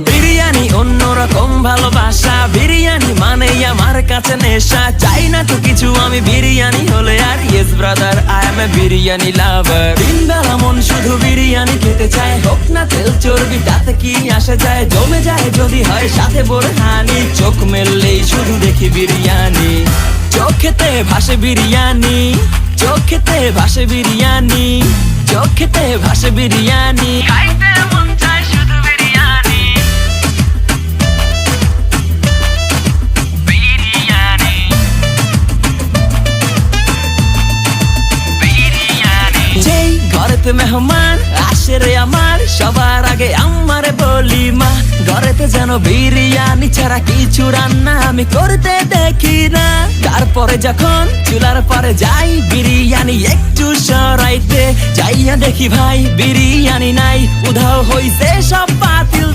বিরিয়ানি অন্যরকম ভালোবাসা, বিরিয়ানি মানেই আমার কাছে নেশা। চাই না তো কিছু আমি বিরিয়ানি হলে আর, yes brother I M A biryani লাভার। দিন বেলা মন শুধু বিরিয়ানি খেতে চায়, হোক না তেল চর্বি তাতে কি আসে যায়। জমে যায় যদি হয় সাথে বোরহানি, চোখ মেললেই শুধু দেখি বিরিয়ানি। চোখেতে ভাসে বিরিয়ানি, চোখেতে ভাসে বিরিয়ানি, চোখেতে ভাসে বিরিয়ানি। খাইতে মন চায় শুধু বিরিয়ানি, বিরিয়ানি, বিরিয়ানি। যেই ঘরেতে মেহমান আসে রে আমার, সবার আগে আমারে বলি মা। ঘরেতে যেন বিরিয়ানি ছাড়া কিছু রান্না আমি করতে দেখি না। তারপরে যখন চুলার পরে যাই বিরিয়ানি একটু সরাইতে, যাইয়া দেখি ভাই বিরিয়ানি নাই, উধাও হইছে সব বাতিল